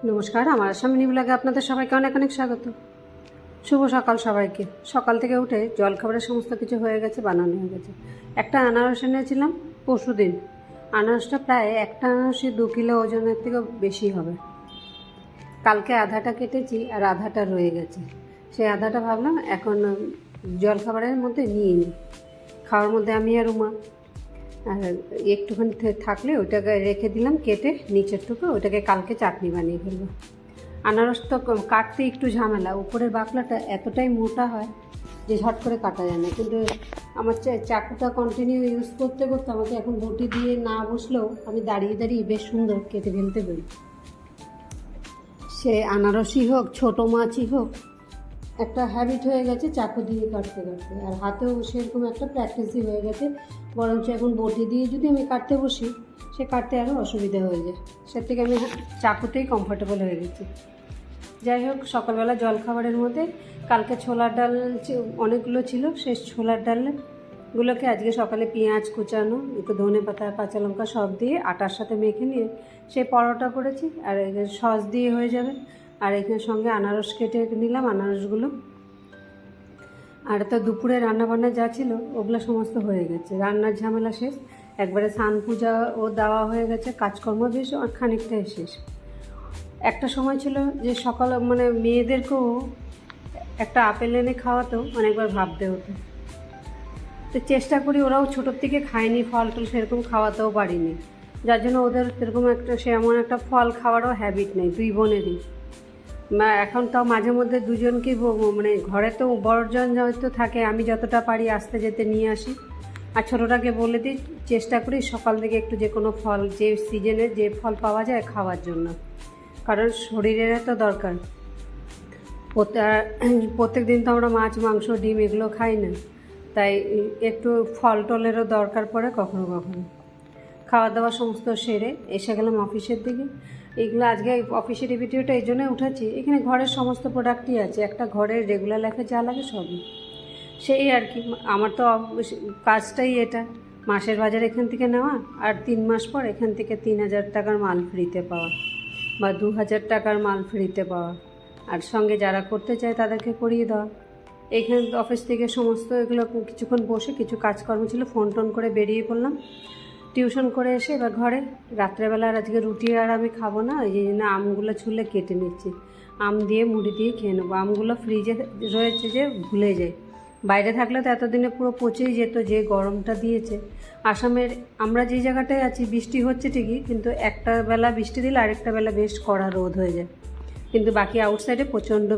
নমস্কার, আমার আসামিনী ব্লগে আপনাদের সবাইকে অনেক অনেক স্বাগত। শুভ সকাল সবাইকে। সকাল থেকে উঠে জলখাবারের সমস্ত কিছু হয়ে গেছে, বানানো হয়ে গেছে। একটা আনারস এনেছিলাম পরশুদিন। আনারসটা প্রায় একটা আনারসই 2 কিলো ওজনের থেকেও বেশি হবে। কালকে আধাটা কেটেছি আর আধাটা রয়ে গেছে। সেই আধাটা ভাবলাম এখন জলখাবারের মধ্যে নিয়ে নিই। খাওয়ার মধ্যে আমি আর উমা, আর একটুখানি থাকলে ওইটাকে রেখে দিলাম কেটে নিচেরটুকু, ওইটাকে কালকে চাটনি বানিয়ে ফেলবো। আনারস তো কাটতে একটু ঝামেলা, উপরের বাকলাটা এতটাই মোটা হয় যে ঝট করে কাটা যায় না। কিন্তু আমার চাকুটা কন্টিনিউ ইউজ করতে করতে আমাকে এখন বটি দিয়ে না বসলেও আমি দাঁড়িয়ে দাঁড়িয়ে বেশ সুন্দর কেটে ফেলতে পারি। সে আনারসই হোক, ছোটো মাছই হোক, একটা হ্যাবিট হয়ে গেছে চাকু দিয়ে কাটতে কাটতে, আর হাতেও সেরকম একটা প্র্যাকটিসই হয়ে গেছে। বরঞ্চ এখন বটি দিয়ে যদি আমি কাটতে বসি, সে কাটতে আরও অসুবিধা হয়ে যায়। সে থেকে আমি চাকুতেই কমফোর্টেবল হয়ে গেছি। যাই হোক, সকালবেলা জলখাবারের মধ্যে কালকে ছোলার ডাল অনেকগুলো ছিল, সেই ছোলার ডালগুলোকে আজকে সকালে পেঁয়াজ কুচানো, একটু ধনে পাতা, কাঁচা লঙ্কা সব দিয়ে আটার সাথে মেখে নিয়ে সেই পরোটা করেছি। আর সস দিয়ে হয়ে যাবে। আর এখানে সঙ্গে আনারস কেটে নিলাম, আনারসগুলো। আর তো দুপুরে রান্নাবান্না যা ছিল ওগুলো সমস্ত হয়ে গেছে, রান্নার ঝামেলা শেষ। একবারে স্নান পূজা ও দেওয়া হয়ে গেছে, কাজকর্ম বেশ খানিকটাই শেষ। একটা সময় ছিল যে সকাল মেয়েদেরকেও একটা আপেল এনে খাওয়াতেও অনেকবার ভাবতে হতো। তো চেষ্টা করি, ওরাও ছোটোর থেকে খায়নি ফল টল, সেরকম খাওয়াতেও পারিনি, যার জন্য ওদের সেরকম এমন একটা ফল খাওয়ারও হ্যাবিট নেই দুই বোনেরই। এখন তাও মাঝে মধ্যে দুজনকে ঘরে তো বড়জন হয়তো থাকে, আমি যতটা পারি আসতে যেতে নিয়ে আসি। আর ছোটোটাকে বলে দিই, চেষ্টা করি সকাল থেকে একটু যে কোনো ফল, যে সিজনে যে ফল পাওয়া যায় খাওয়ার জন্য, কারণ শরীরের তো দরকার। প্রত্যেক দিন তো আমরা মাছ মাংস ডিম এগুলো খাই না, তাই একটু ফল টলেরও দরকার পড়ে কখনো কখনো। খাওয়া দাওয়া সমস্ত সেরে এসে গেলাম অফিসের দিকে। এইগুলো আজকে অফিসের ভিডিওটা এই জন্যই উঠাচ্ছি, এখানে ঘরের সমস্ত প্রোডাক্টই আছে, একটা ঘরের রেগুলার লাইফে যা লাগে সবই সেই আর কি। আমার তো কাজটাই এটা, মাসের বাজার এখান থেকে নেওয়া, আর 3 মাস পর এখান থেকে 3000 টাকার মাল ফ্রিতে পাওয়া বা 2000 টাকার মাল ফ্রিতে পাওয়া, আর সঙ্গে যারা করতে চায় তাদেরকে করিয়ে দেওয়া। এইখানে অফিস থেকে সমস্ত এগুলো কিছুক্ষণ বসে কিছু কাজকর্ম ছিল, ফোন টোন করে বেরিয়ে পড়লাম। টিউশন করে এসে এবার ঘরে রাত্রেবেলা আর আজকে রুটি আর আমি খাবো না, এই জন্য আমগুলো ছুলে কেটে নিচ্ছি। আম দিয়ে মুড়ি দিয়ে খেয়ে নেবো। আমগুলো ফ্রিজে রয়েছে যে ভুলে যাই, বাইরে থাকলে তো এতদিনে পুরো পচেই যেত, যে গরমটা দিয়েছে। আসামের আমরা যে জায়গাটায় আছি বৃষ্টি হচ্ছে ঠিকই, কিন্তু একটা বেলা বৃষ্টি দিলে আরেকটা বেলা বেশ কড়া রোদ হয়ে যায়। কিন্তু বাকি আউটসাইডে প্রচণ্ড